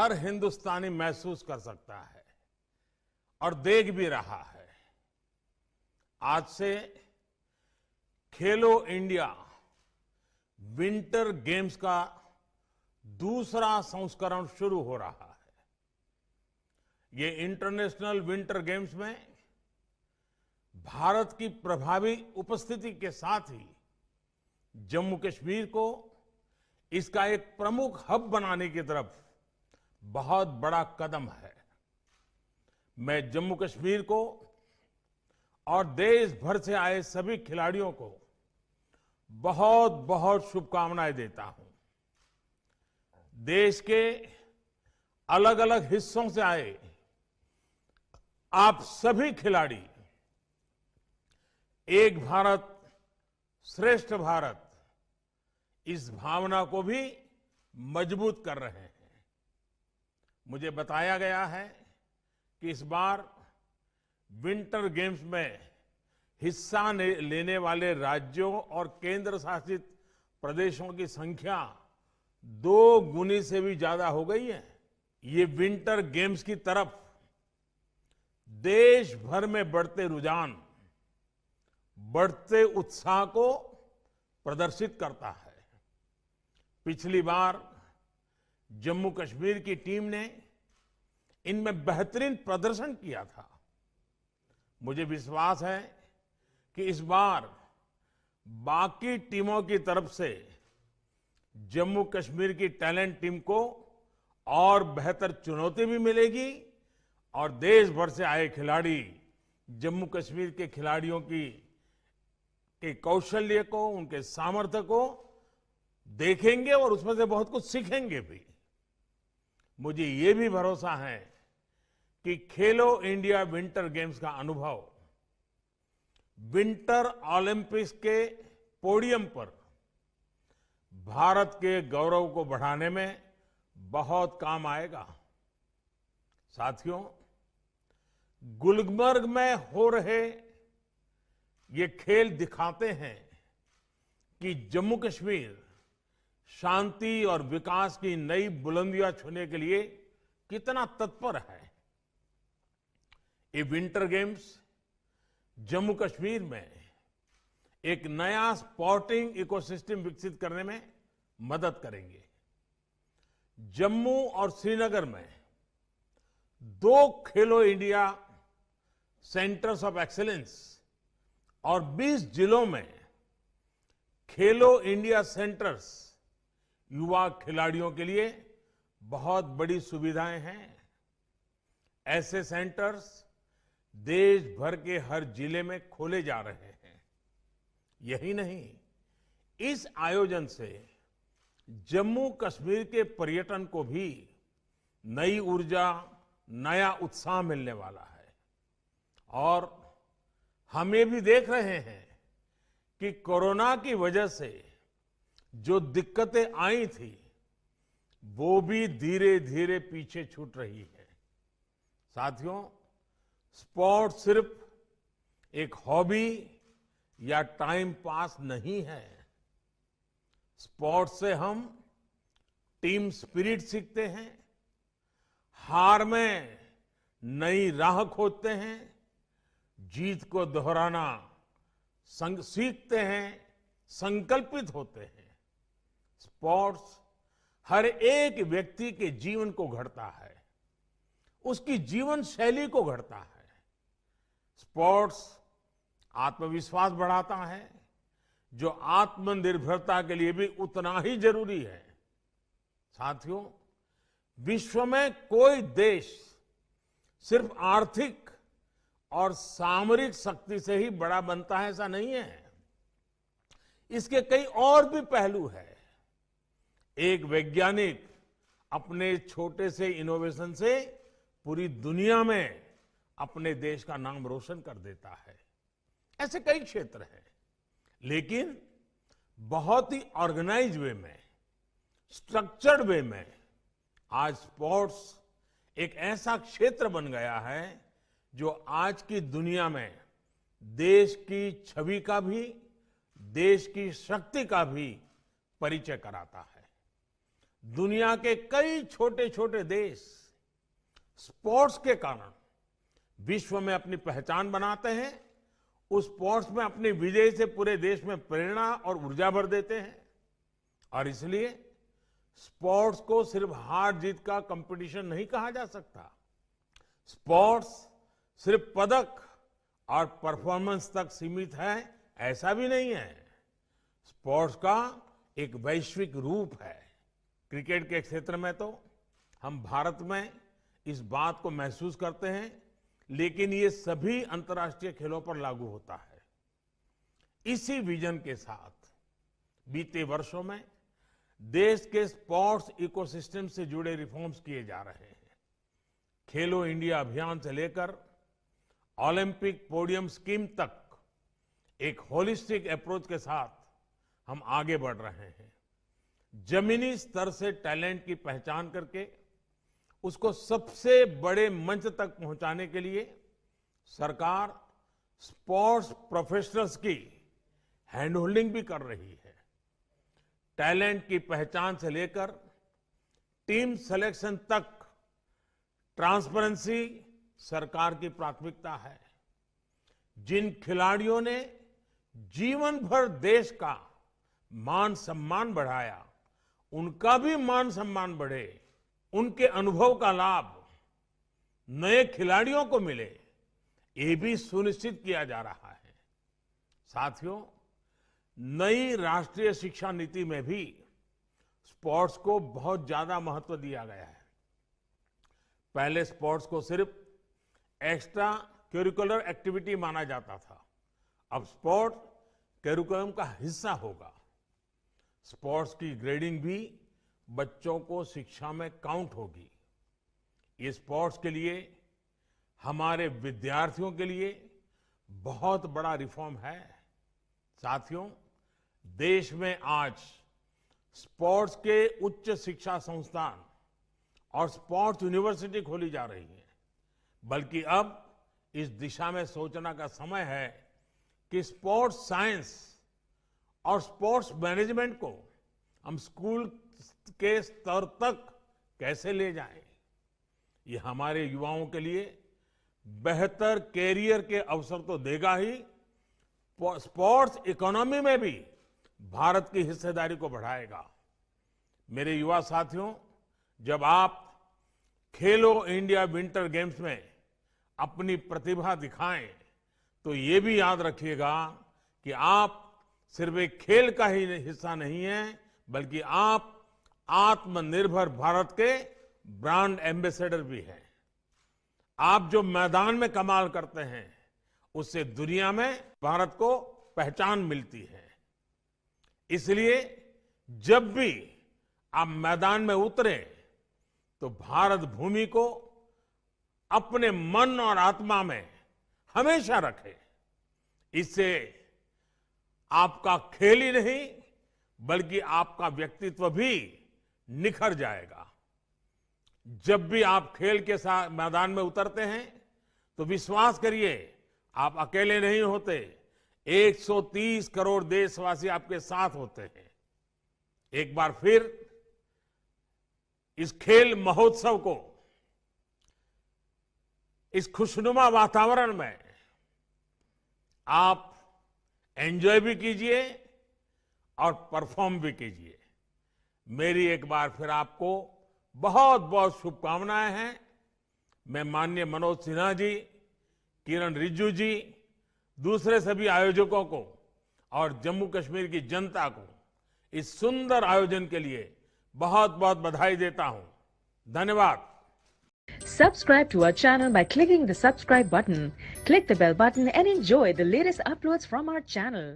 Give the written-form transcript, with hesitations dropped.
हर हिंदुस्तानी महसूस कर सकता है और देख भी रहा है। आज से खेलो इंडिया विंटर गेम्स का दूसरा संस्करण शुरू हो रहा है। ये इंटरनेशनल विंटर गेम्स में भारत की प्रभावी उपस्थिति के साथ ही जम्मू कश्मीर को इसका एक प्रमुख हब बनाने की तरफ बहुत बड़ा कदम है। मैं जम्मू कश्मीर को और देश भर से आए सभी खिलाड़ियों को बहुत बहुत शुभकामनाएं देता हूं। देश के अलग अलग हिस्सों से आए आप सभी खिलाड़ी एक भारत श्रेष्ठ भारत इस भावना को भी मजबूत कर रहे हैं। मुझे बताया गया है कि इस बार विंटर गेम्स में हिस्सा लेने वाले राज्यों और केंद्र शासित प्रदेशों की संख्या 2 गुनी से भी ज्यादा हो गई है। ये विंटर गेम्स की तरफ देश भर में बढ़ते रुझान, बढ़ते उत्साह को प्रदर्शित करता है। पिछली बार जम्मू कश्मीर की टीम ने इनमें बेहतरीन प्रदर्शन किया था। मुझे विश्वास है कि इस बार बाकी टीमों की तरफ से जम्मू कश्मीर की टैलेंट टीम को और बेहतर चुनौती भी मिलेगी और देश भर से आए खिलाड़ी जम्मू कश्मीर के खिलाड़ियों के कौशल्य को, उनके सामर्थ्य को देखेंगे और उसमें से बहुत कुछ सीखेंगे भी। मुझे ये भी भरोसा है कि खेलो इंडिया विंटर गेम्स का अनुभव विंटर ओलंपिक्स के पोडियम पर भारत के गौरव को बढ़ाने में बहुत काम आएगा। साथियों, गुलमर्ग में हो रहे ये खेल दिखाते हैं कि जम्मू कश्मीर शांति और विकास की नई बुलंदियां छूने के लिए कितना तत्पर है। ये विंटर गेम्स जम्मू कश्मीर में एक नया स्पोर्टिंग इकोसिस्टम विकसित करने में मदद करेंगे। जम्मू और श्रीनगर में 2 खेलो इंडिया सेंटर्स ऑफ एक्सीलेंस और 20 जिलों में खेलो इंडिया सेंटर्स युवा खिलाड़ियों के लिए बहुत बड़ी सुविधाएं हैं। ऐसे सेंटर्स देश भर के हर जिले में खोले जा रहे हैं। यही नहीं, इस आयोजन से जम्मू कश्मीर के पर्यटन को भी नई ऊर्जा, नया उत्साह मिलने वाला है। और हम ये भी देख रहे हैं कि कोरोना की वजह से जो दिक्कतें आई थी वो भी धीरे धीरे पीछे छूट रही है। साथियों, स्पोर्ट सिर्फ एक हॉबी या टाइम पास नहीं है। स्पोर्ट्स से हम टीम स्पिरिट सीखते हैं, हार में नई राह खोजते हैं, जीत को दोहराना सीखते हैं, संकल्पित होते हैं। स्पोर्ट्स हर एक व्यक्ति के जीवन को गढ़ता है, उसकी जीवन शैली को गढ़ता है। स्पोर्ट्स आत्मविश्वास बढ़ाता है, जो आत्मनिर्भरता के लिए भी उतना ही जरूरी है। साथियों, विश्व में कोई देश सिर्फ आर्थिक और सामरिक शक्ति से ही बड़ा बनता है ऐसा नहीं है। इसके कई और भी पहलू हैं। एक वैज्ञानिक अपने छोटे से इनोवेशन से पूरी दुनिया में अपने देश का नाम रोशन कर देता है। ऐसे कई क्षेत्र हैं, लेकिन बहुत ही ऑर्गेनाइज वे में, स्ट्रक्चर्ड वे में आज स्पोर्ट्स एक ऐसा क्षेत्र बन गया है जो आज की दुनिया में देश की छवि का भी, देश की शक्ति का भी परिचय कराता है। दुनिया के कई छोटे छोटे देश स्पोर्ट्स के कारण विश्व में अपनी पहचान बनाते हैं। उस स्पोर्ट्स में अपनी विजय से पूरे देश में प्रेरणा और ऊर्जा भर देते हैं। और इसलिए स्पोर्ट्स को सिर्फ हार जीत का कंपटीशन नहीं कहा जा सकता। स्पोर्ट्स सिर्फ पदक और परफॉर्मेंस तक सीमित है ऐसा भी नहीं है। स्पोर्ट्स का एक वैश्विक रूप है। क्रिकेट के क्षेत्र में तो हम भारत में इस बात को महसूस करते हैं, लेकिन ये सभी अंतर्राष्ट्रीय खेलों पर लागू होता है। इसी विजन के साथ बीते वर्षों में देश के स्पोर्ट्स इकोसिस्टम से जुड़े रिफॉर्म्स किए जा रहे हैं। खेलो इंडिया अभियान से लेकर ओलंपिक पोडियम स्कीम तक एक होलिस्टिक अप्रोच के साथ हम आगे बढ़ रहे हैं। जमीनी स्तर से टैलेंट की पहचान करके उसको सबसे बड़े मंच तक पहुंचाने के लिए सरकार स्पोर्ट्स प्रोफेशनल्स की हैंड होल्डिंग भी कर रही है। टैलेंट की पहचान से लेकर टीम सिलेक्शन तक ट्रांसपेरेंसी सरकार की प्राथमिकता है। जिन खिलाड़ियों ने जीवन भर देश का मान सम्मान बढ़ाया, उनका भी मान सम्मान बढ़े, उनके अनुभव का लाभ नए खिलाड़ियों को मिले, ये भी सुनिश्चित किया जा रहा है। साथियों, नई राष्ट्रीय शिक्षा नीति में भी स्पोर्ट्स को बहुत ज्यादा महत्व दिया गया है। पहले स्पोर्ट्स को सिर्फ एक्स्ट्रा करिकुलर एक्टिविटी माना जाता था। अब स्पोर्ट करिकुलम का हिस्सा होगा। स्पोर्ट्स की ग्रेडिंग भी बच्चों को शिक्षा में काउंट होगी। ये स्पोर्ट्स के लिए, हमारे विद्यार्थियों के लिए बहुत बड़ा रिफॉर्म है। साथियों, देश में आज स्पोर्ट्स के उच्च शिक्षा संस्थान और स्पोर्ट्स यूनिवर्सिटी खोली जा रही है। बल्कि अब इस दिशा में सोचना का समय है कि स्पोर्ट्स साइंस और स्पोर्ट्स मैनेजमेंट को हम स्कूल के स्तर तक कैसे ले जाएं। ये हमारे युवाओं के लिए बेहतर कैरियर के अवसर तो देगा ही, स्पोर्ट्स इकोनॉमी में भी भारत की हिस्सेदारी को बढ़ाएगा। मेरे युवा साथियों, जब आप खेलो इंडिया विंटर गेम्स में अपनी प्रतिभा दिखाएं, तो ये भी याद रखिएगा कि आप सिर्फ एक खेल का ही हिस्सा नहीं है, बल्कि आप आत्मनिर्भर भारत के ब्रांड एम्बेसडर भी हैं। आप जो मैदान में कमाल करते हैं, उससे दुनिया में भारत को पहचान मिलती है। इसलिए जब भी आप मैदान में उतरें, तो भारत भूमि को अपने मन और आत्मा में हमेशा रखें। इससे आपका खेल ही नहीं, बल्कि आपका व्यक्तित्व भी निखर जाएगा। जब भी आप खेल के साथ मैदान में उतरते हैं, तो विश्वास करिए, आप अकेले नहीं होते। 130 करोड़ देशवासी आपके साथ होते हैं। एक बार फिर इस खेल महोत्सव को, इस खुशनुमा वातावरण में आप एंजॉय भी कीजिए और परफॉर्म भी कीजिए। मेरी एक बार फिर आपको बहुत बहुत शुभकामनाएं हैं। मैं माननीय मनोज सिन्हा जी, किरण रिजिजू जी, दूसरे सभी आयोजकों को और जम्मू कश्मीर की जनता को इस सुंदर आयोजन के लिए बहुत बहुत बधाई देता हूं। धन्यवाद। Subscribe to our channel by clicking the subscribe button. Click the bell button and enjoy the latest uploads from our channel.